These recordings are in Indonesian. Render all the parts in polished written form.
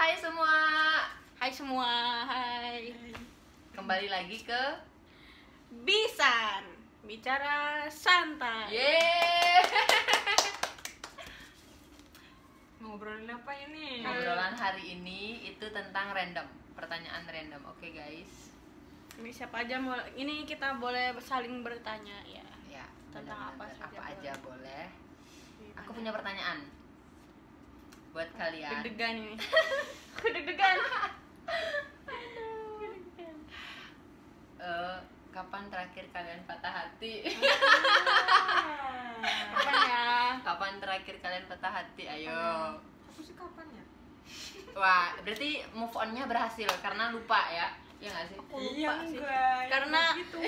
Hai semua. Hai semua, hai. Kembali lagi ke Bisan, bicara santai. Yeay. Ngobrolin apa ini? Ngobrolan hari ini itu tentang random, pertanyaan random. Oke guys. Ini siapa aja mau, ini kita boleh saling bertanya ya. Ya, Tentang benar-benar apa saja apa aja boleh. Gimana? Aku punya pertanyaan buat kalian. Deg-degan ini. Aku deg-degan. Kapan terakhir kalian patah hati? Kapan ya? Kapan terakhir kalian patah hati? Ayo. Aku sih kapan ya? Wah, berarti move on-nya berhasil karena lupa ya? Iya nggak sih? Aku lupa Iya, sih. enggak. Karena gitu.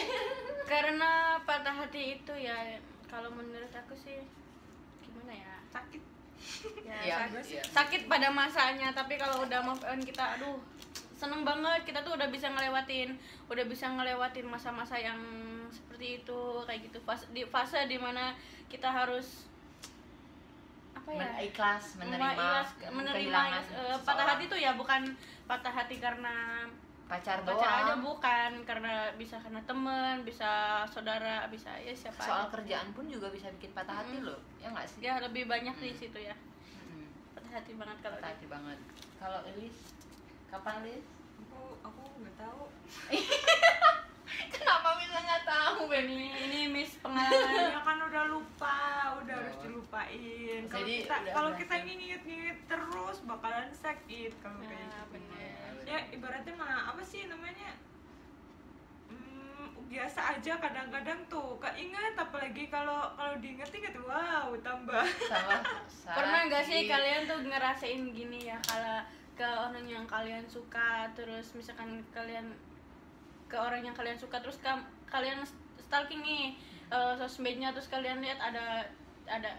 karena patah hati itu ya, kalau menurut aku sih gimana ya? Sakit. Iya, iya. Sakit pada masanya, tapi kalau udah move on kita aduh seneng banget, kita tuh udah bisa ngelewatin masa-masa yang seperti itu, kayak gitu, fase dimana kita harus apa ya, menerima kehilangan patah hati tuh ya bukan patah hati karena pacar pacar aja, doang. bukan, karena bisa karena temen, bisa saudara, bisa ya siapa Soal aja. kerjaan pun juga bisa bikin patah hati loh, ya nggak sih? Ya lebih banyak di situ ya, Mm-mm. patah hati banget kalau Patah hati banget. Kalau Elis, kapan Elis? Aku nggak tahu. Kenapa bisa nggak tahu Benny? ini Miss pengalaman. Ya kan udah lupa, udah harus dilupain. Kalau Jadi, kita udah kalau berhasil. kita nginget-nginget terus bakalan sakit kalau kayak Ya, gitu. bener. Ya ibaratnya mah apa sih namanya? Biasa aja kadang-kadang tuh keinget, apalagi kalau diinget-inget wow tambah. Salah. Pernah nggak sih kalian tuh ngerasain gini ya, kalau ke orang yang kalian suka, terus misalkan kalian ke orang yang kalian suka, terus kalian stalking nih sosmednya, terus kalian lihat ada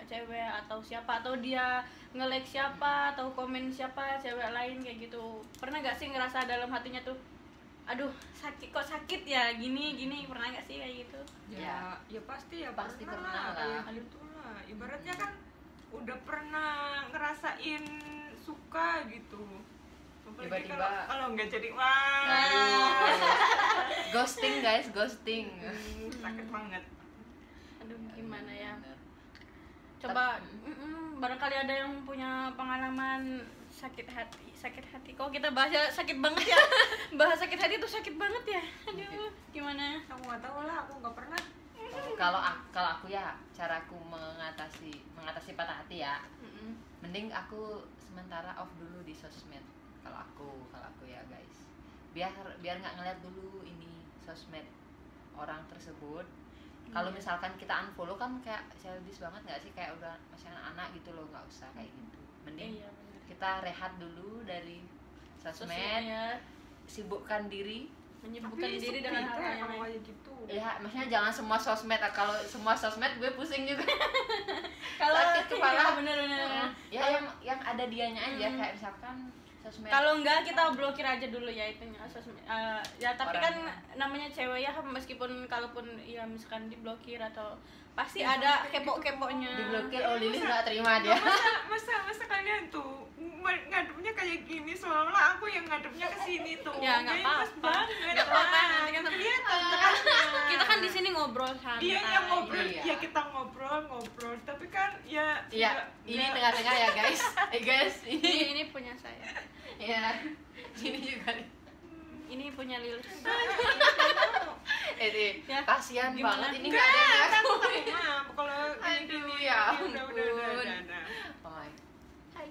cewek atau siapa, atau dia nge-like siapa atau komen siapa cewek lain kayak gitu. Pernah nggak sih ngerasa dalam hatinya tuh aduh sakit ya, gini pernah nggak sih kayak gitu? Ya. Ya pasti ya Pasti pernah lah. kayak gitulah. Ibaratnya kan udah pernah ngerasain suka gitu. Apalagi Tiba-tiba- kalau nggak jadi wah. Ghosting guys, ghosting. Sakit banget. Aduh gimana ya, Bener. coba barangkali ada yang punya pengalaman sakit hati. Kok kita bahas sakit banget ya? Bahas sakit hati itu sakit banget ya. Aduh gimana? Aku nggak tahu lah, aku nggak pernah. Kalau aku ya, caraku mengatasi patah hati ya, mending aku sementara off dulu di sosmed. Kalau aku ya guys, biar nggak ngeliat dulu ini sosmed orang tersebut. Kalau misalkan kita unfollow kan kayak childish banget nggak sih, kayak udah masih anak gitu loh, nggak usah kayak gitu. Mending Iya benar. kita rehat dulu dari sosmed, Sosmednya, sibukkan diri. menyibukkan Tapi diri sepi dengan hal kayak yang kalau lain. kayak gitu. Ya, maksudnya jangan semua sosmed. Kalau semua sosmed gue pusing juga. Kalau sakit kepala. iya, bener. Ya yang ada dianya aja, kayak misalkan sosmed. Kalau enggak kita blokir aja dulu ya itunya sosmed. Ya tapi Orangnya. kan namanya cewek ya, meskipun kalaupun ya misalkan diblokir atau pasti ada kepo-keponya. Diblokir, oh Lilis nggak terima dia. Masa kalian tuh ngadepnya kayak gini, seolah-olah aku yang ngadepnya ke sini tuh. Ya nggak Kayaknya pas apa-apa. banget. Nggak apa-apa, nanti kan Kelihatan. kita kan di sini ngobrol santai. Dia yang ngobrol, Iya. ya kita ngobrol, tapi kan ya Iya, ini tengah-tengah ya guys. Guys, Ini punya saya. ya ini juga. Ini punya Lilis. Ya, Kasihan gimana? banget ini nggak ada yang ngaku. Maaf kalau Aduh, gini, ya udah. Oh my. Hai.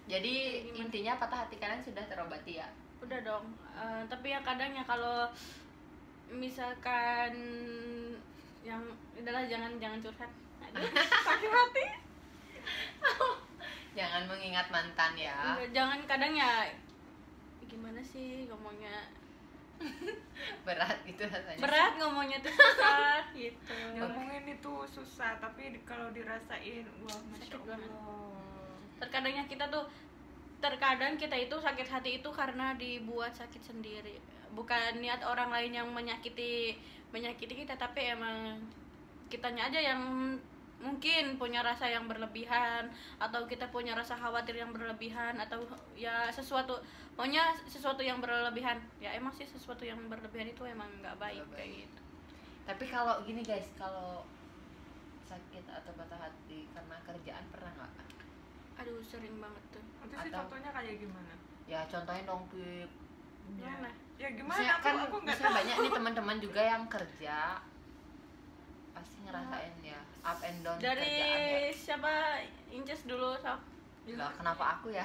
Jadi Gimana? intinya patah hati kalian sudah terobati ya? Udah dong. Tapi ya kadang ya kalau misalkan yang udahlah jangan curhat. Aduh, sakit hati. Jangan mengingat mantan ya. Jangan, kadang ya gimana sih ngomongnya, Berat gitu rasanya. berat ngomongnya tuh susah gitu. Ngomongin itu susah, tapi kalau dirasain wah masya Sakit banget. Allah. Terkadang kita itu sakit hati itu karena dibuat sakit sendiri, bukan niat orang lain yang menyakiti kita, tapi emang kitanya aja yang mungkin punya rasa yang berlebihan, atau kita punya rasa khawatir yang berlebihan, atau ya sesuatu, pokoknya sesuatu yang berlebihan. Ya emang sih sesuatu yang berlebihan itu emang nggak baik kayak gitu. Tapi kalau gini guys, kalau sakit atau patah hati karena kerjaan pernah nggak? Aduh, sering banget tuh. Itu sih Atau- contohnya kayak gimana? Ya contohin dong Pip. Gimana? Ya gimana? Maksudnya kan Aku nggak misalnya tahu. banyak nih teman-teman juga yang kerja pasti ngerasain ya up and down kerjaan ya. Dari siapa? Inces dulu, Sof. Lah, kenapa aku ya?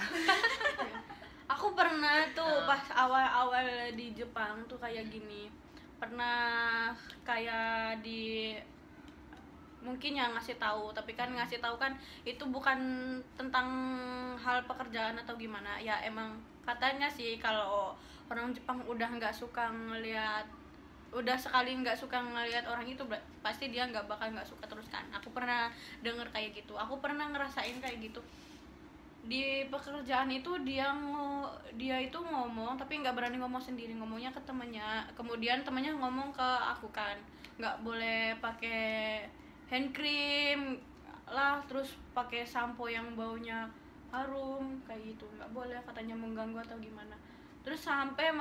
Aku pernah tuh pas awal-awal di Jepang tuh kayak gini. Pernah kayak di, mungkin yang ngasih tahu, tapi kan ngasih tahu kan itu bukan tentang hal pekerjaan atau gimana. Ya emang katanya sih kalau orang Jepang udah nggak suka ngelihat, udah sekali nggak suka ngelihat orang itu pasti dia nggak suka terus kan. Aku pernah denger kayak gitu, aku pernah ngerasain kayak gitu di pekerjaan itu. Dia itu ngomong tapi nggak berani ngomong sendiri, ngomongnya ke temannya, kemudian temannya ngomong ke aku kan, nggak boleh pakai hand cream lah, terus pakai sampo yang baunya harum kayak gitu, nggak boleh katanya, mengganggu atau gimana. Terus sampai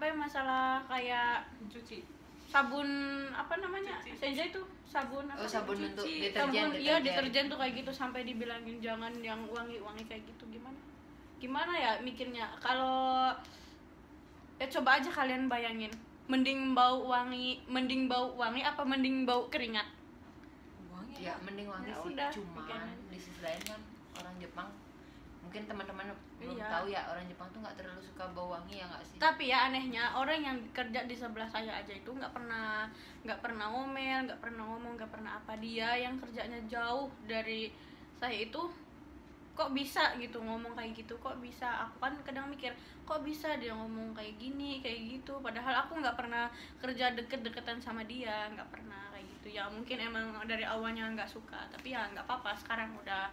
masalah kayak Cuci. sabun apa namanya, Cuci. senja itu sabun apa Oh, sih? sabun Cuci. untuk Sabun, iya deterjen. deterjen tuh kayak gitu, sampai dibilangin jangan yang wangi-wangi kayak gitu. Gimana ya mikirnya, kalau ya coba aja kalian bayangin, mending bau wangi apa mending bau keringat? Uangnya Ya mending wangi Ya sih, udah, cuman bikin. di sisi lain kan orang Jepang, mungkin teman-teman belum Iya. tahu ya, orang Jepang tuh nggak terlalu suka bau wangi ya nggak sih? Tapi ya anehnya orang yang kerja di sebelah saya aja itu nggak pernah ngomel, nggak pernah ngomong, nggak pernah apa. Dia yang kerjanya jauh dari saya itu kok bisa gitu ngomong kayak gitu, kok bisa. Aku kan kadang mikir kok bisa dia ngomong kayak gini kayak gitu, padahal aku nggak pernah kerja deket-deketan sama dia, nggak pernah kayak gitu. Ya mungkin emang dari awalnya nggak suka, tapi ya nggak apa-apa, sekarang udah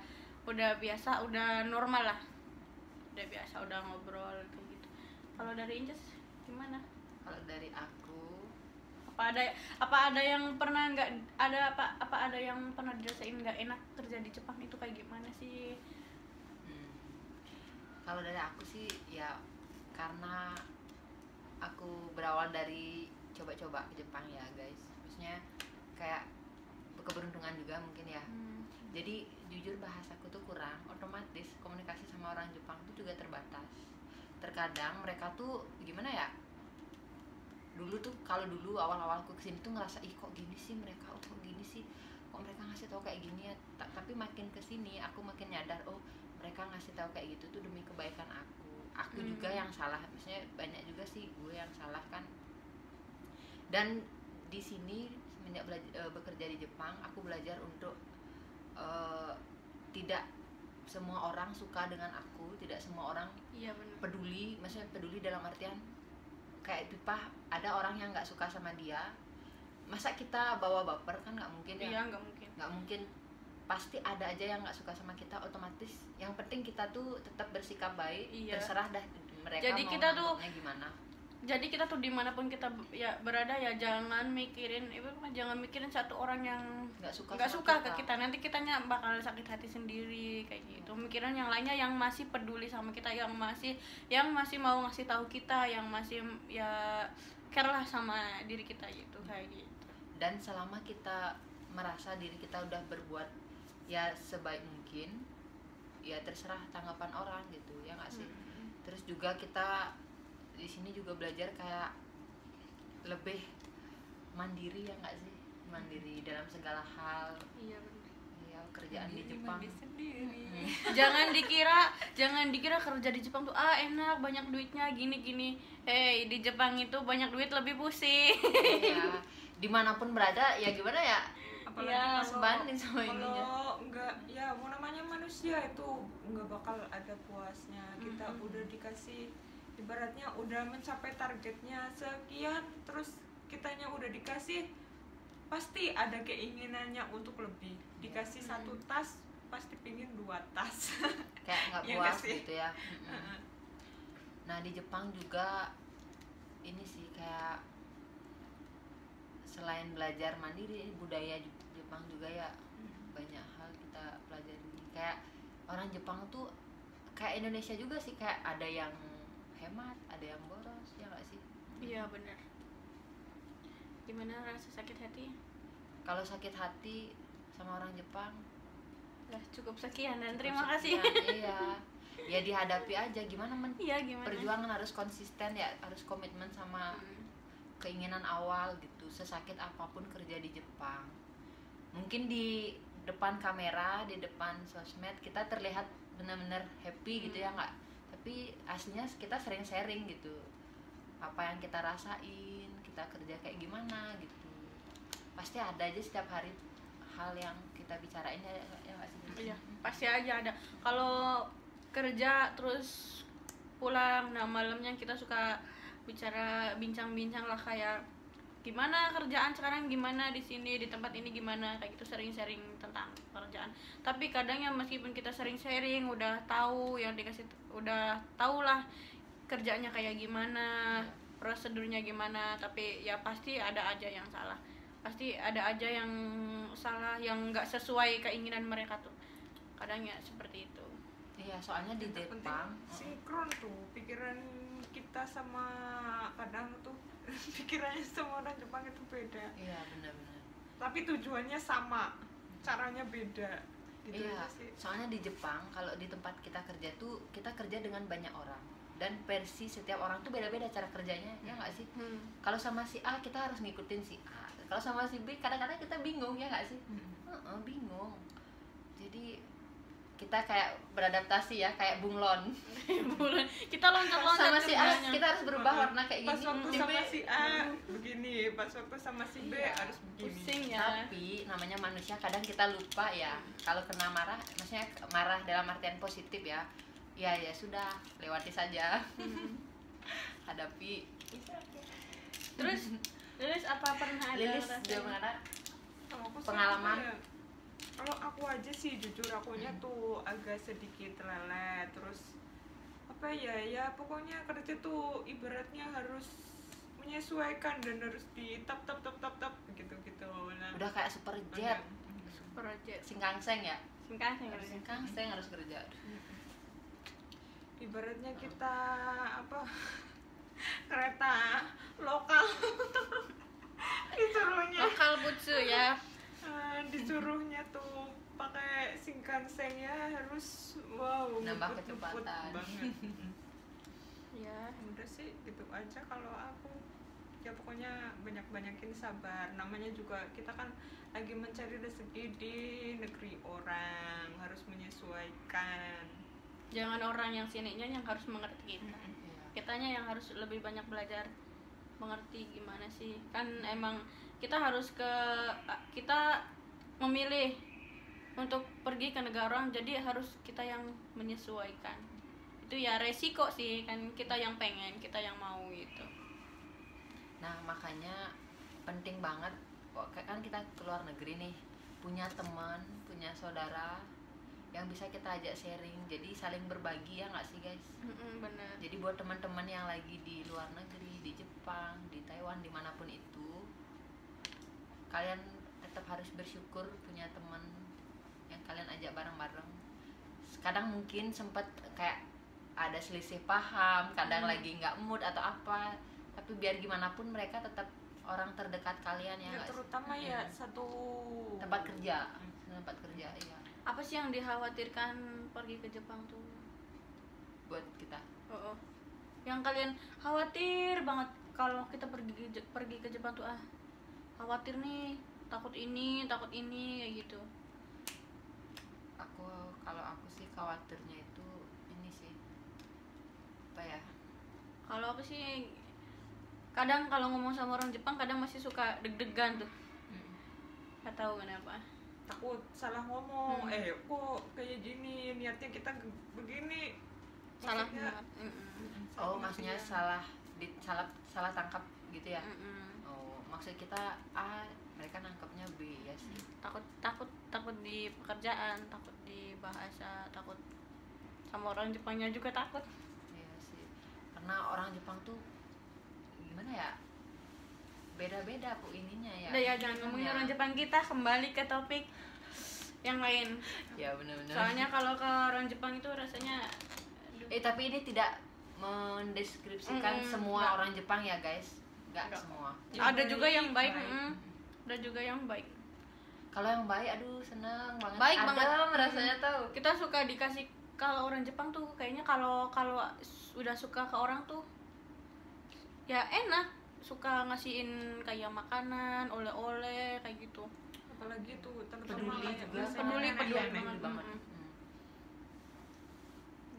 biasa, udah normal lah, udah biasa, udah ngobrol kayak gitu. Kalau dari Inces gimana? Kalau dari aku, Apa ada yang pernah nggak ada apa ada yang pernah dirasain nggak enak kerja di Jepang itu kayak gimana sih? kalau dari aku sih ya karena aku berawal dari coba-coba ke Jepang ya guys, maksudnya kayak keberuntungan juga mungkin ya. Jadi jujur bahasaku tuh kurang, otomatis komunikasi sama orang Jepang tuh juga terbatas. Terkadang mereka tuh gimana ya, dulu tuh kalau dulu awal-awalku kesini tuh ngerasa ih kok gini sih mereka, oh kok gini sih, kok mereka ngasih tahu kayak gini ya. Tapi makin kesini aku makin nyadar, oh mereka ngasih tahu kayak gitu tuh demi kebaikan aku juga yang salah, maksudnya banyak juga sih gue yang salah kan. Dan di sini semenjak bekerja di Jepang, aku belajar untuk tidak semua orang suka dengan aku, tidak semua orang Iya benar. peduli, maksudnya peduli dalam artian kayak Pipah, ada orang yang nggak suka sama dia, masa kita bawa baper, kan nggak mungkin ya. Iya nggak mungkin. Pasti ada aja yang nggak suka sama kita, otomatis yang penting kita tuh tetap bersikap baik. Iya. Terserah dah mereka Jadi mau kita tuh- nanggepnya gimana. Jadi kita tuh dimanapun kita ya berada ya jangan mikirin satu orang yang Nggak suka nggak sama suka ke kita, nanti kitanya bakal sakit hati sendiri kayak gitu. Mikirin yang lainnya yang masih peduli sama kita, yang masih mau ngasih tahu kita, yang masih ya care lah sama diri kita gitu kayak gitu. Dan selama kita merasa diri kita udah berbuat ya sebaik mungkin, ya terserah tanggapan orang gitu ya nggak sih. Terus juga kita di sini juga belajar kayak lebih mandiri ya nggak sih, mandiri dalam segala hal. Iya benar. Ya kerjaan di Jepang. sendiri. Jangan dikira kerja di Jepang tuh enak, banyak duitnya gini. Di Jepang itu banyak duit lebih pusing. Ya dimanapun berada ya gimana ya, Apalagi Ya, sebanding sama ininya. kalau enggak ya mau namanya manusia itu enggak bakal ada puasnya. Kita udah dikasih, ibaratnya udah mencapai targetnya sekian, terus kitanya udah dikasih, pasti ada keinginannya untuk lebih. Dikasih satu tas pasti pingin 2 tas. Kayak nggak Iya nggak puas sih? gitu ya. Nah di Jepang juga ini sih kayak selain belajar mandiri, budaya Jepang juga ya banyak hal kita pelajari. Kayak orang Jepang tuh kayak Indonesia juga sih, kayak ada yang hemat, ada yang boros, ya nggak sih? Iya benar. Gimana rasa sakit hati? Kalau sakit hati sama orang Jepang, Lah cukup sekian dan cukup terima kasih. sekian. Iya, ya dihadapi aja. Gimana Iya gimana? perjuangan harus konsisten ya, harus komitmen sama keinginan awal gitu. Sesakit apapun kerja di Jepang, mungkin di depan kamera, di depan sosmed kita terlihat benar-benar happy gitu ya nggak, tapi aslinya kita sering sharing gitu apa yang kita rasain, kita kerja kayak gimana gitu. Pasti ada aja setiap hari hal yang kita bicarain ya nggak sih? Iya pasti aja ada. Kalau kerja terus pulang, nah malamnya kita suka bicara bincang-bincang lah, kayak gimana kerjaan sekarang, gimana di sini di tempat ini gimana, kayak gitu, sering sharing tentang kerjaan. Tapi kadang ya meskipun kita sering sharing, udah tahu yang dikasih, udah tahu lah kerjanya kayak gimana, prosedurnya gimana, tapi ya pasti ada aja yang salah, pasti ada aja yang salah, yang nggak sesuai keinginan mereka tuh. Kadang ya seperti itu. Iya, soalnya di Yang terpenting Jepang sinkron tuh pikiran kita sama, kadang tuh pikirannya sama orang Jepang itu beda, iya benar-benar. tapi tujuannya sama, caranya beda gitu Iya, aja sih. soalnya di Jepang kalau di tempat kita kerja tuh kita kerja dengan banyak orang dan versi setiap orang tuh beda-beda cara kerjanya, ya nggak sih? Kalau sama si A kita harus ngikutin si A, kalau sama si B kadang-kadang kita bingung, ya nggak sih? Bingung. Jadi kita kayak beradaptasi ya, kayak bunglon. Kita loncat-loncat Sama si A kerjanya. kita harus berubah warna kayak Pas gini. waktu Si sama B si A begini, pas waktu sama si B Iya, harus begini. Pusing ya. Tapi namanya manusia kadang kita lupa ya. Kalau kena marah, maksudnya marah dalam artian positif ya. Ya ya sudah, lewati saja. Hadapi. Terus apa pernah ada Lilis rasa- gimana? Kalau aku sih Pengalaman? apa ya, kalau aku aja sih jujur akunya tuh agak sedikit lelet, terus apa ya pokoknya kerja tuh ibaratnya harus menyesuaikan dan harus di tap gitu. Nah, Udah kayak super jet. project Singkangseng ya. singkat singkat. Singkangseng harus kerja. ibaratnya kita apa kereta lokal disuruhnya Lokal butsu ya. disuruhnya tuh pakai Shinkansen ya, harus wow Nambah ngebut-ngebut kecepatan. banget. Ya. Udah sih gitu aja kalau aku, ya pokoknya banyakin sabar, namanya juga kita kan lagi mencari rezeki di negeri orang, harus menyesuaikan. Jangan orang yang sininya yang harus mengerti kita. Iya. Kitanya yang harus lebih banyak belajar mengerti gimana sih. Kan emang kita memilih untuk pergi ke negara orang, jadi harus kita yang menyesuaikan. Itu ya resiko sih, kan kita yang pengen, kita yang mau gitu. Nah makanya penting banget kan kita keluar negeri nih, punya teman, punya saudara yang bisa kita ajak sharing, jadi saling berbagi, ya nggak sih guys? Bener. Jadi buat teman-teman yang lagi di luar negeri, di Jepang, di Taiwan, dimanapun itu, kalian tetap harus bersyukur punya teman yang kalian ajak bareng-bareng. Kadang mungkin sempat kayak ada selisih paham, kadang lagi nggak mood atau apa, tapi biar gimana pun mereka tetap orang terdekat kalian, ya Ya, nggak sih? terutama ya satu Tempat kerja, iya, Apa sih yang dikhawatirkan pergi ke Jepang tuh? buat kita. Oh. Yang kalian khawatir banget kalau kita pergi ke Jepang tuh, khawatir nih, takut ini kayak gitu. Kalau aku sih khawatirnya itu ini sih, apa ya? Kalau aku sih kadang kalau ngomong sama orang Jepang kadang masih suka deg-degan tuh. Gak tahu kenapa. takut salah ngomong, kok kayak gini, niatnya kita begini, Salah maksudnya, banget. Oh, maksudnya salah tangkap gitu ya? Oh, maksud kita A, mereka nangkapnya B, ya sih. Takut di pekerjaan, takut di bahasa, takut sama orang Jepangnya juga takut. Iya sih. Karena orang Jepang tuh gimana ya? beda-beda Bu ininya ya. Udah ya, jangan ngomongin orang Jepang, kita kembali ke topik yang lain. Ya benar-benar. Soalnya kalau ke orang Jepang itu rasanya Tapi ini tidak mendeskripsikan semua orang Jepang ya guys. Enggak semua. ada juga yang baik, ada juga yang baik. Kalau yang baik, aduh seneng banget. Baik Adem banget rasanya tahu. Kita suka dikasih, kalau orang Jepang tuh kayaknya kalau udah suka ke orang tuh ya enak, suka ngasihin kayak makanan, oleh-oleh kayak gitu. Apalagi tuh Peduli terutama kayak juga. misalnya Peduli nenek-nenek. banget.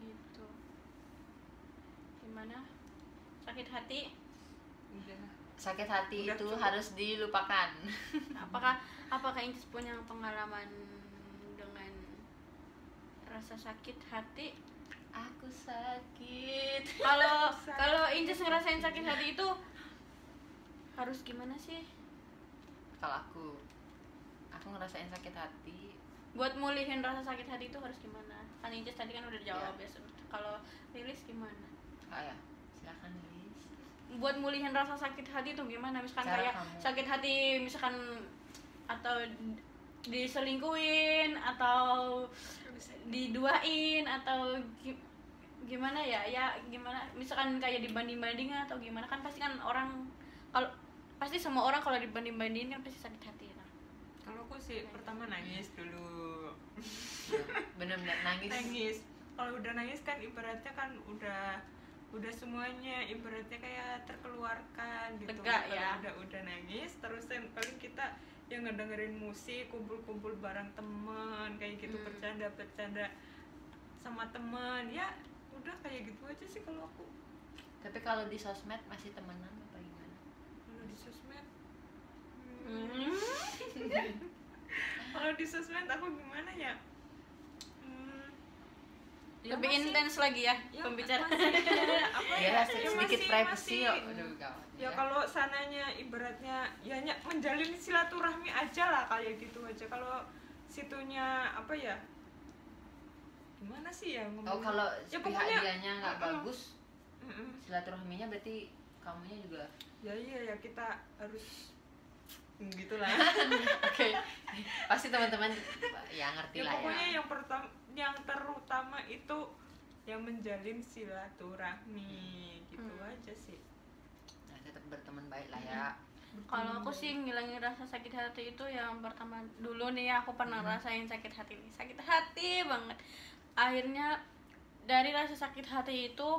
Gitu. Gimana? Sakit hati? Udah. Sakit hati Udah itu cukup. harus dilupakan. Apakah Incis punya pengalaman dengan rasa sakit hati? Aku sakit. Kalau Incis ngerasain sakit hati itu harus gimana sih? Kalau aku ngerasain sakit hati, Buat mulihin rasa sakit hati itu harus gimana? Kan Incis tadi kan udah jawab ya. Kalau Lilis gimana? ya silakan Lilis. Buat mulihin rasa sakit hati itu gimana? Misalkan Cara kayak kamu. sakit hati misalkan atau diselingkuhin atau diduain atau gimana ya gimana, misalkan kayak dibanding-bandingin atau gimana, kan pasti kan orang, kalau pasti semua orang kalau dibanding-bandingin kan pasti sakit hati. Nah, Kalau aku sih pertama nangis dulu. Bener-bener nangis. Nangis. Kalau udah nangis kan ibaratnya kan udah semuanya ibaratnya kayak terkeluarkan gitu. Lega Kalau ya. udah nangis terus yang paling kita yang ngedengerin musik, kumpul-kumpul bareng temen kayak gitu, bercanda sama temen ya, udah kayak gitu aja sih kalau aku. Tapi kalau di sosmed masih temenan apa gimana? Kalau di sosmed kalau di sosmed aku gimana ya, ya lebih masih- intens lagi ya ya pembicaraan. masih apa Ya, ya, sedikit masih- privacy masih- yuk. Aduh, gawat. ya kalau sananya ibaratnya ya menjalin silaturahmi aja lah kayak gitu aja. Kalau situnya apa ya, gimana sih ya ngomongnya? Oh, kalau ya pihak dianya nggak uh-uh. bagus, silaturahminya berarti kamunya juga. Ya iya ya, kita harus gitulah. Oke. Pasti teman-teman ya ngerti Ya lah pokoknya ya. yang terutama itu yang menjalin silaturahmi gitu aja sih. Nah, tetap berteman baik lah ya. Kalau aku sih ngilangin rasa sakit hati itu yang pertama dulu nih, aku pernah rasain sakit hati nih, sakit hati banget. Akhirnya dari rasa sakit hati itu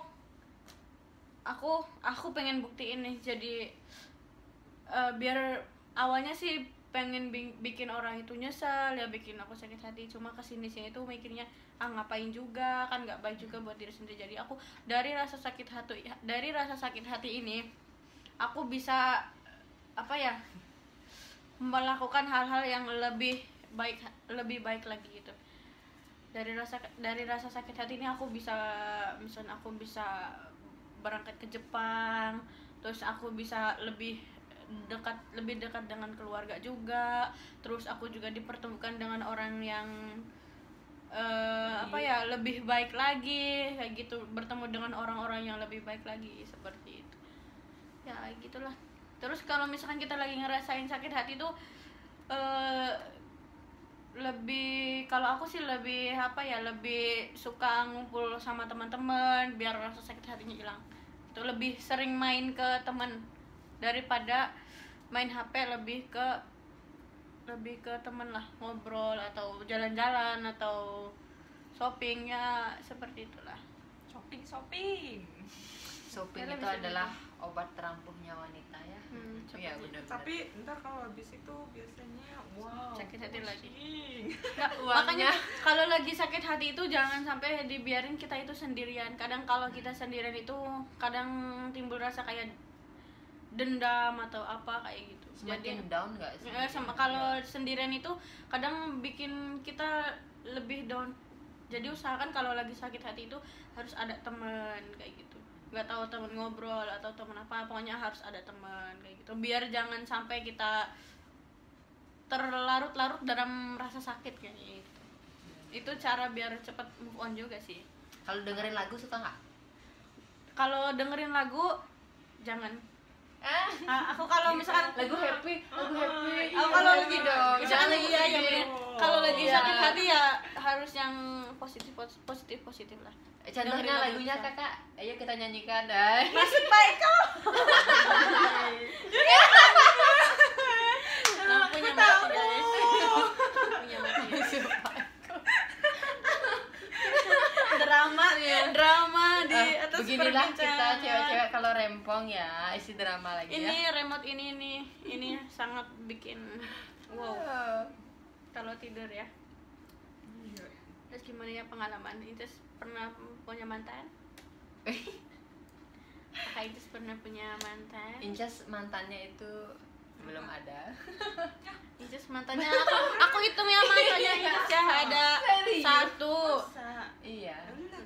aku pengen buktiin nih, jadi biar awalnya sih pengen bikin orang itu nyesel ya, bikin aku sakit hati, cuma kesini sini tuh mikirnya ngapain juga, kan nggak baik juga buat diri sendiri. Jadi aku dari rasa sakit hati ini aku bisa apa ya, melakukan hal-hal yang lebih baik lagi gitu. Dari rasa sakit hati ini aku bisa, misalnya aku bisa berangkat ke Jepang, terus aku bisa lebih dekat dengan keluarga juga, terus aku juga dipertemukan dengan orang yang apa ya, lebih baik lagi kayak gitu, bertemu dengan orang-orang yang lebih baik lagi seperti itu ya, gitulah. Terus kalau misalkan kita lagi ngerasain sakit hati tuh lebih, kalau aku sih lebih apa ya, lebih suka ngumpul sama teman-teman biar rasa sakit hatinya hilang. Itu lebih sering main ke teman daripada main HP, lebih ke temen lah, ngobrol atau jalan-jalan atau shopping ya, seperti itulah. Shopping Shopping Kalian itu bisa adalah obat terampuhnya wanita ya. Iya seperti- benar. tapi ntar kalau habis itu biasanya wow, Sakit hati lagi. pusing. Nggak, makanya kalau lagi sakit hati itu jangan sampai dibiarin kita itu sendirian. Kadang kalau kita sendirian itu kadang timbul rasa kayak dendam atau apa kayak gitu. Semakin down nggak sih? Sama kalau sendirian itu kadang bikin kita lebih down. Jadi usahakan kalau lagi sakit hati itu harus ada teman kayak gitu. Nggak tahu teman ngobrol atau teman apa, pokoknya harus ada teman kayak gitu. Biar jangan sampai kita terlarut-larut dalam rasa sakit kayak gitu. Itu cara biar cepat move on juga sih. Kalau dengerin lagu suka nggak? Kalau dengerin lagu jangan. Aku kalau misalkan lagu happy. aku kalau lagi dong. misalkan lagi ya yang kalau lagi Iya. sakit hati ya harus yang positif lah. Contohnya Dengerin lagu lagunya bisa. kakak, ayo kita nyanyikan dah. Masuk baik kau. Lampunya mati guys. Lampunya mati. Drama di atas Beginilah kita perbincangan. cewek-cewek kalau rempong ya, isi drama lagi Ini ya. remote ini sangat bikin wow kalau tidur ya. Iya. Terus gimana ya pengalaman? Inces pernah punya mantan? Kakak Inces pernah punya mantan? Incas mantannya itu belum ada. Inces mantannya aku hitung ya mantannya Inces ya ada Serius? 1, Masa? Iya.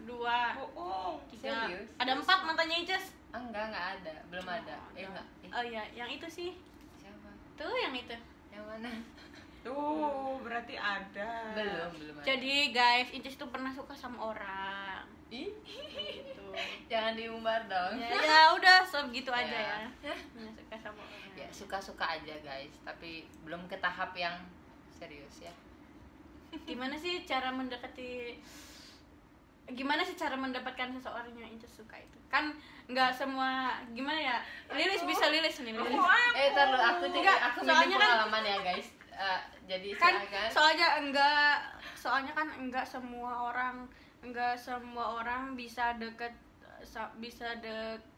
2, Bohong. 3, Serius? ada 4 mantannya Inces. Enggak ada, belum ada. Enggak. Oh iya, yang itu sih. Siapa? Tuh yang itu. Yang mana? Tuh, berarti ada. Belum ada. Jadi guys, Inces tuh pernah suka sama orang. Ih, Gitu. jangan diumbar dong. Ya udah segitu aja Ya. ya. Pernah suka sama orang. Ya, suka-suka aja guys, tapi belum ke tahap yang serius ya. Gimana sih cara mendapatkan seseorang yang Inces suka itu? Kan nggak semua gimana ya? Lilis bisa lilis nih. Lilis. Tar lu, aku Enggak, aku soalnya minim kan- pengalaman ya guys. Jadi Kan silakan. soalnya kan enggak semua orang bisa deket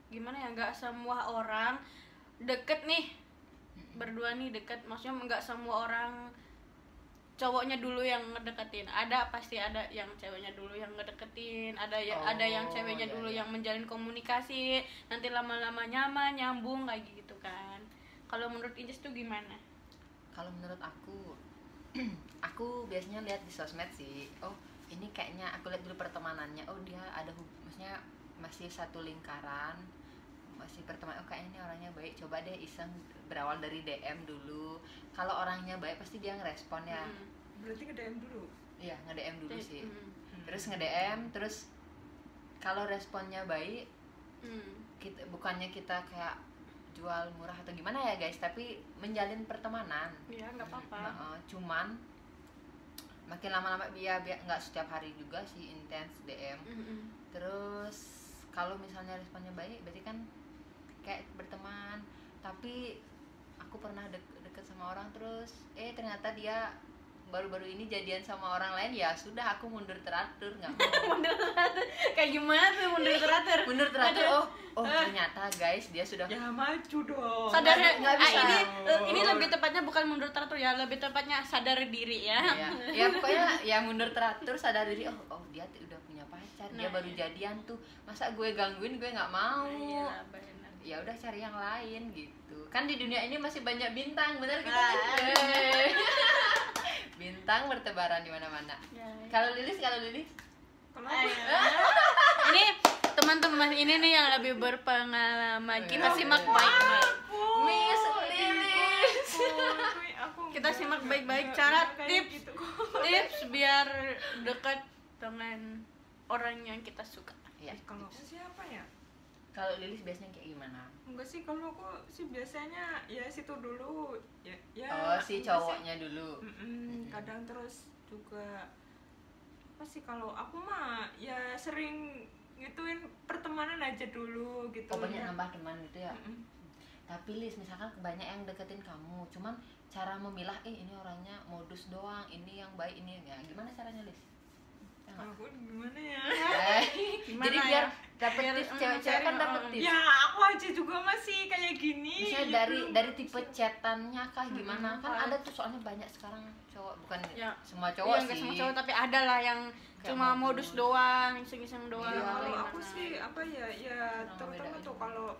gimana ya, enggak semua orang deket nih berdua nih deket, maksudnya enggak semua orang cowoknya dulu yang ngedeketin, pasti ada yang ceweknya dulu yang ngedeketin, ada yang ceweknya iya, dulu iya. yang menjalin komunikasi, nanti lama-lama nyaman nyambung kayak gitu kan. Kalau menurut Inces tuh gimana? Kalau menurut aku aku biasanya lihat di sosmed sih. Oh, ini kayaknya aku lihat dulu pertemanannya. Oh, dia ada maksudnya masih satu lingkaran, masih pertemanan. Oh, kayaknya ini orangnya baik. Coba deh iseng, berawal dari DM dulu. Kalau orangnya baik pasti dia ngerespon ya. Berarti ke DM dulu. Iya, nge-DM dulu sih. Hmm. Terus nge-DM, terus kalau responnya baik, bukannya kita kayak jual murah atau gimana ya guys, tapi menjalin pertemanan. Ya nggak apa-apa. Cuman makin lama-lama dia nggak setiap hari juga sih intens DM. Terus kalau misalnya responnya baik berarti kan kayak berteman. Tapi aku pernah deket sama orang terus ternyata dia baru-baru ini jadian sama orang lain, ya sudah aku mundur teratur, nggak mau. Mundur teratur kayak gimana tuh mundur teratur? Mundur teratur. Oh ternyata guys dia sudah Ya maju dong. Sadar nggak bisa. ini lebih tepatnya bukan mundur teratur ya, lebih tepatnya sadar diri ya. ya pokoknya ya mundur teratur, sadar diri. Oh dia udah punya pacar, dia Nah, baru iya. jadian tuh, masa gue gangguin, gue nggak mau. Iya, benar. Ya udah cari yang lain gitu kan, di dunia ini masih banyak bintang, benar kita Ah. bintang bertebaran di mana-mana. Ya, ya. Kalau Lilis Kalau aku Ini teman-teman ini nih yang lebih berpengalaman. Kita Ya. simak baik-baik. Miss Lilis. Kita simak baik-baik cara tips biar dekat dengan orang yang kita suka. Ya, Kalau aku siapa ya? kalau Lilis biasanya kayak gimana? Enggak sih, kalau aku sih biasanya ya situ dulu ya. Oh, si enggak cowoknya dulu. sih. Kadang terus juga apa sih, kalau aku mah ya sering ngituin pertemanan aja dulu gitu. Oh, banyak ya. nambah teman gitu ya. Mm-mm. Tapi Lis, misalkan banyak yang deketin kamu, cuman cara memilah ini orangnya modus doang, ini yang baik, ini ya gimana caranya Lis? Ya nggak? Aku gimana ya? Gimana Jadi ya? biar dapet Biar, tips, cewek-cewek kan dapet tips. Ya aku aja juga masih kayak gini. Misalnya ya dari belum dari bisa. tipe chatannya kah gimana? Kan kalau- ada tuh soalnya banyak sekarang cowok, bukan Ya. semua cowok Iya, nggak sih. semua cowok, tapi ada lah yang Kayak cuma modus. modus doang, iseng-iseng doang. Iya, Iya, atau kalau aku gimana. sih apa ya Orang terutama beda tuh aja.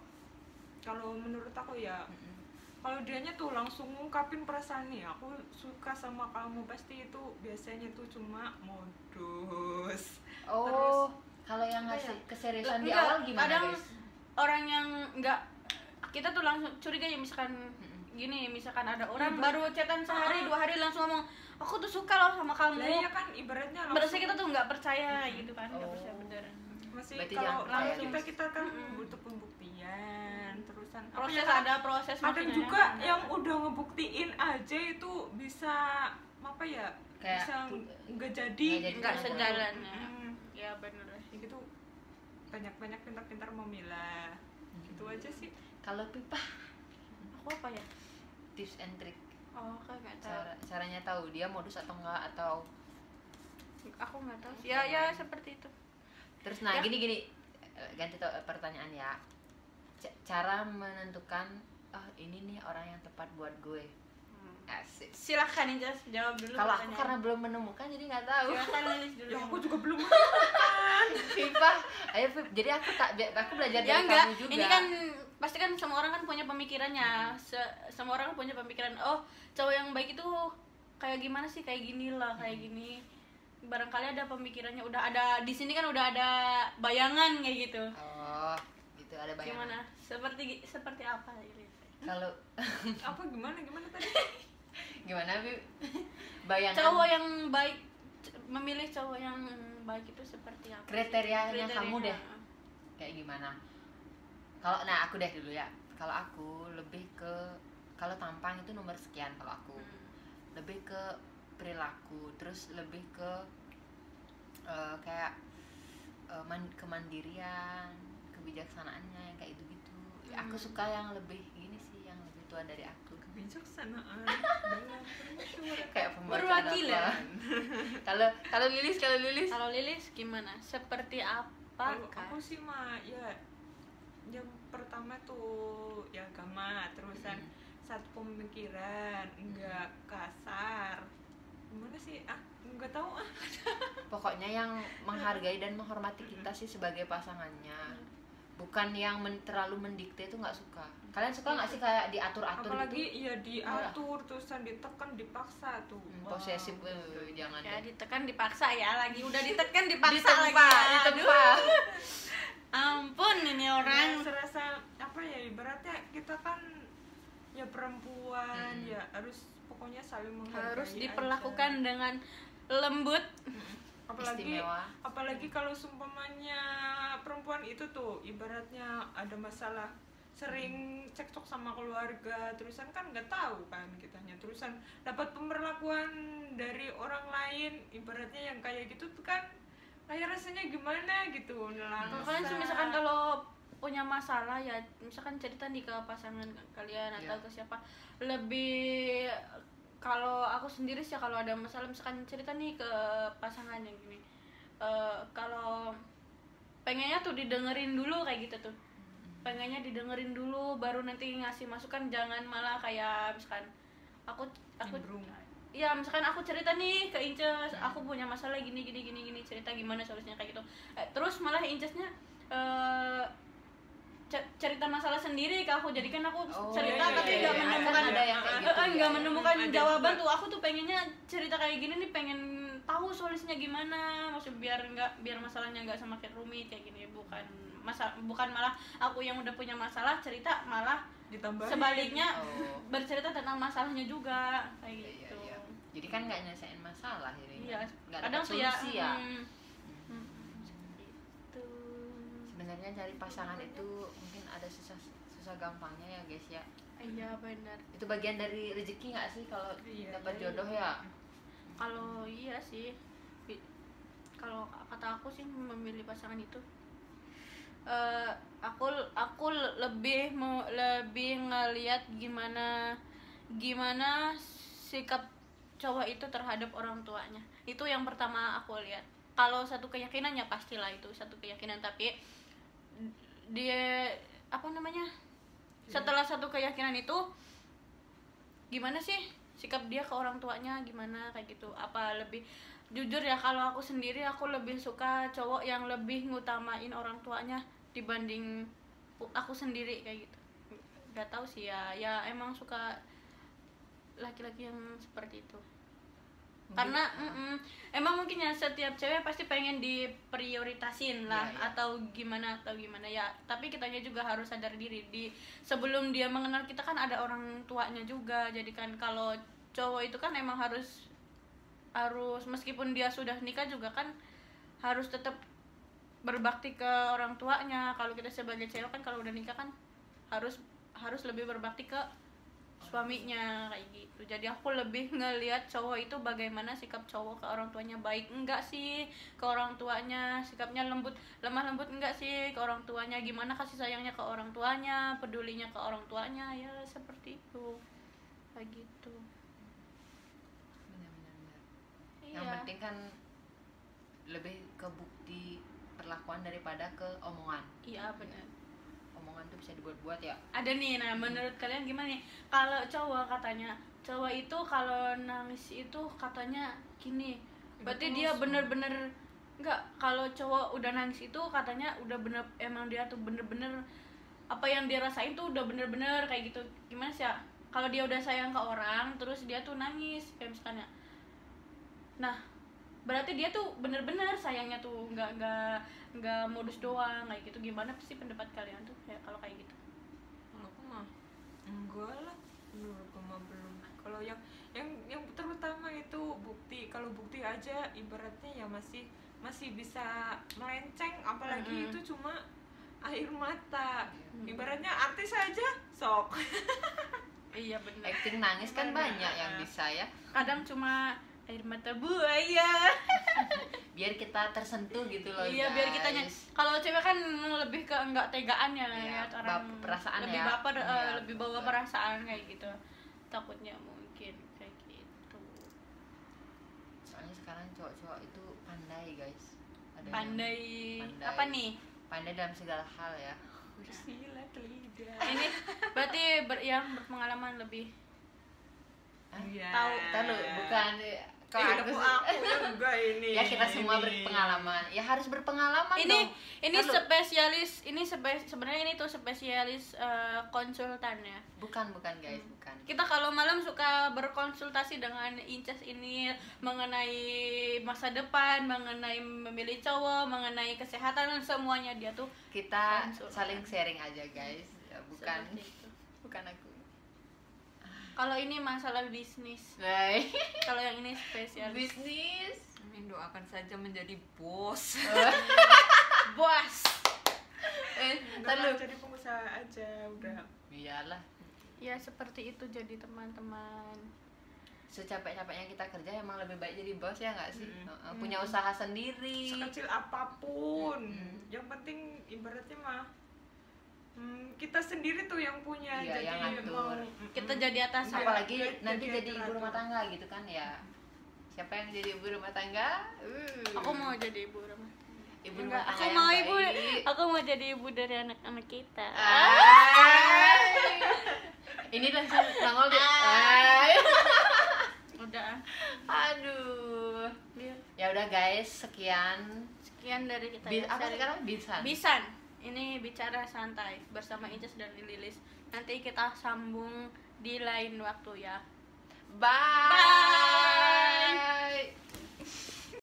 kalau menurut aku ya, Mm-mm. kalau dianya tuh langsung ngungkapin perasaan nih, aku suka sama kamu, pasti itu biasanya tuh cuma modus. Oh, kalau yang Apa ngasih ya? keseriusan di Enggak, awal gimana kadang guys? orang yang enggak, kita tuh langsung curiga ya, misalkan gini, misalkan ada orang baru chatan sehari 2 hari langsung ngomong aku tuh suka loh sama kamu. Lah iya kan ibaratnya Berarti kita tuh nggak percaya gitu kan, nggak Oh. percaya bener. masih Berarti kalau jangan kayak langsung. kita kan butuh pembuktian terusan apa Proses ya, ada proses kadang makanya. juga yang udah ngebuktiin aja itu bisa apa ya, Kayak bisa nggak jadi nggak jadi. Nggak Gitu. sejalan ya. Mm. Ya benar. Ya gitu, banyak-banyak pintar-pintar memilah. Itu aja sih. Kalau Pipa Aku apa ya? tips and trick, Oh, kan nggak tahu. caranya tahu dia modus atau enggak, atau Aku nggak tahu. Ya seperti itu. terus nah Ya. gini ganti pertanyaan ya. Cara menentukan ini nih orang yang tepat buat gue. Asik. Silahkan Injas jawab dulu. Kalau aku pertanyaan. karena belum menemukan jadi nggak tahu. Silahkan Lilis dulu. Ya aku juga belum. Pipa, ayo Pip. Jadi aku belajar Ya dari enggak, kamu juga. ini kan pasti kan semua orang kan punya pemikirannya. Semua orang punya pemikiran. Oh, cowok yang baik itu kayak gimana sih? Kayak gini lah, kayak gini. Barangkali ada pemikirannya, udah ada di sini kan udah ada bayangan kayak gitu. Oh, gitu ada bayangan. Gimana? Seperti apa Lilis? Kalau Apa gimana tadi? gimana Pip? Bayangan. Cowok yang baik, memilih cowok yang baik itu seperti apa? Kriterianya kamu deh. Kayak gimana? Kalau aku deh dulu ya. Kalau aku lebih ke, kalau tampang itu nomor sekian kalau aku. Lebih ke perilaku, terus lebih ke kayak kemandirian, kebijaksanaannya yang kayak gitu-gitu. Aku suka yang lebih gini sih, yang lebih tua dari aku. Kebijaksanaan dalam permusyawaratan. Kayak pembaca Perwakilan. dakwaan. Kalau Lilis Kalau Lilis gimana? Seperti apa? Kalau aku sih mah ya yang pertama tuh ya agama, terusan satu pemikiran, enggak kasar. Gimana sih? Enggak tahu pokoknya yang menghargai dan menghormati kita sih sebagai pasangannya, bukan yang terlalu mendikte, itu nggak suka. Kalian suka nggak sih kayak diatur-atur apalagi gitu? ya diatur terusan ditekan dipaksa tuh. Wah. Posesif, jangan Ya deh. ditekan dipaksa ya lagi. Udah ditekan dipaksa Ditempa, lagi. ditempa. Ampun ini orang. Ya, serasa apa ya, ibaratnya kita kan ya perempuan ya harus pokoknya saling menghargai Harus aja. diperlakukan dengan lembut. Istimewa. apalagi kalau seumpamanya perempuan itu tuh ibaratnya ada masalah, sering cekcok sama keluarga, terusan kan nggak tahu kan kitanya, terusan dapat pemberlakuan dari orang lain ibaratnya yang kayak gitu tuh kan kayak rasanya gimana gitu. Kalian misalkan kalau punya masalah ya, misalkan cerita nih ke pasangan kalian atau ke siapa, lebih kalau aku sendiri sih kalau ada masalah misalkan cerita nih ke pasangan yang gini, kalau pengennya tuh didengerin dulu kayak gitu tuh, pengennya didengerin dulu baru nanti ngasih masukan, jangan malah kayak misalkan aku Nimbrung. ya misalkan aku cerita nih ke Inces, aku punya masalah gini cerita gimana solusinya kayak gitu, terus malah Incesnya cerita masalah sendiri ke aku, jadi kan aku cerita iya, tapi iya, nggak iya. menemukan Ada yang kayak gitu, nggak ya. menemukan Ada jawaban juga. tuh. Aku tuh pengennya cerita kayak gini nih, pengen tahu solusinya gimana, maksud biar masalahnya nggak semakin rumit kayak gini, bukan malah aku yang udah punya masalah cerita malah Ditambahin. sebaliknya Oh. bercerita tentang masalahnya juga kayak Iya, gitu. iya. Jadi kan nggak nyelesain masalah ini. Iya, Nggak kadang dapat tuh ya. solusi ya. Gitu. Sebenarnya cari pasangan itu mungkin ada susah gampangnya ya guys ya. Iya benar. Itu bagian dari rezeki nggak sih kalau Iya, dapat iya. jodoh ya? Kalau iya sih, kalau kata aku sih memilih pasangan itu, aku lebih ngelihat gimana sikap cowok itu terhadap orang tuanya. Itu yang pertama aku lihat. Kalau satu keyakinan ya pastilah itu satu keyakinan, tapi dia apa namanya, setelah satu keyakinan itu gimana sih sikap dia ke orang tuanya, gimana kayak gitu. Apa lebih jujur ya, kalau aku sendiri aku lebih suka cowok yang lebih ngutamain orang tuanya dibanding aku sendiri kayak gitu. Gak tahu sih ya emang suka laki-laki yang seperti itu. Karena emang mungkin ya setiap cewek pasti pengen diprioritasin lah, Iya, iya. atau gimana ya, tapi kitanya juga harus sadar diri, sebelum dia mengenal kita kan ada orang tuanya juga. Jadi kan kalau cowok itu kan emang harus meskipun dia sudah nikah juga kan harus tetap berbakti ke orang tuanya. Kalau kita sebagai cewek kan kalau udah nikah kan harus lebih berbakti ke suaminya kayak gitu. Jadi aku lebih ngelihat cowok itu bagaimana sikap cowok ke orang tuanya, baik enggak sih ke orang tuanya, sikapnya lemah lembut enggak sih ke orang tuanya, gimana kasih sayangnya ke orang tuanya, pedulinya ke orang tuanya, ya seperti itu kayak gitu. Benar-benar. Iya. Yang penting kan lebih ke bukti perlakuan daripada ke omongan. Iya benar. Omongan tuh bisa dibuat-buat ya. Ada nih, nah menurut kalian gimana nih? Kalau cowok itu kalau nangis itu katanya gini, berarti dia bener-bener enggak. Kalau cowok udah nangis itu katanya udah bener, emang dia tuh bener-bener apa yang dia rasain tuh udah bener-bener kayak gitu. Gimana sih ya? Kalau dia udah sayang ke orang terus dia tuh nangis kayak misalnya, nah berarti dia tuh bener-bener sayangnya tuh nggak modus doang kayak gitu. Gimana sih pendapat kalian tuh ya kalau kayak gitu? Kalau aku mah enggak lah, menurutku mah belum. Kalau yang terutama itu bukti. Kalau bukti aja ibaratnya ya masih bisa melenceng, apalagi itu cuma air mata. Ibaratnya artis aja sok. Iya benar. Acting nangis kan banyak yang bisa ya. Kadang cuma air mata buaya. Biar kita tersentuh gitu loh. Iya, biar kitanya. Kalau cewek kan lebih ke enggak tegaan ya, lihat orang perasaan lebih ya. baper, Iya, lebih bawa perasaan kayak gitu. Takutnya mungkin kayak gitu. Soalnya sekarang cowok-cowok itu pandai guys. Ada yang Pandai apa nih? Pandai dalam segala hal ya. Silat lidah. Ini berarti yang berpengalaman lebih. Iya. Tahu bukan Aku yang enggak ini. Ya kita semua berpengalaman. Ya harus berpengalaman dong. Ini spesialis, sebenarnya ini tuh spesialis konsultan ya. Bukan guys, bukan. Kita kalau malam suka berkonsultasi dengan Incas ini mengenai masa depan, mengenai memilih cowok, mengenai kesehatan, semuanya dia tuh Kita konsultan. saling sharing aja guys. Ya, bukan Seperti itu. bukan aku. Kalau ini masalah bisnis. Baik. Kalau yang ini spesialis Bisnis. Amin, doakan saja menjadi bos. bos. Enggak lah, Lalu jadi pengusaha aja udah. iyalah. Ya seperti itu jadi teman-teman. Secapek-capeknya kita kerja emang lebih baik jadi bos ya nggak sih? Mm-mm. Punya usaha sendiri. Sekecil apapun, yang penting ibaratnya mah kita sendiri tuh yang punya. Iya, jadi yang ngatur. Kita jadi atasan. Apalagi Jadi nanti jadi ibu teratur. rumah tangga gitu kan ya. Siapa yang jadi ibu rumah tangga? Aku mau jadi ibu rumah. Ibu Enggak, rumah aku tangga mau yang ibu. baik. Aku mau jadi ibu dari anak-anak kita. Ay. Ini langsung nongol deh. Ay. Udah. Aduh. Biar. Ya udah guys, sekian. Sekian dari kita. Apa Dari- sekarang Bisan? Bisan. Ini bicara santai bersama Incas dan Lilis. Nanti kita sambung di lain waktu ya. Bye.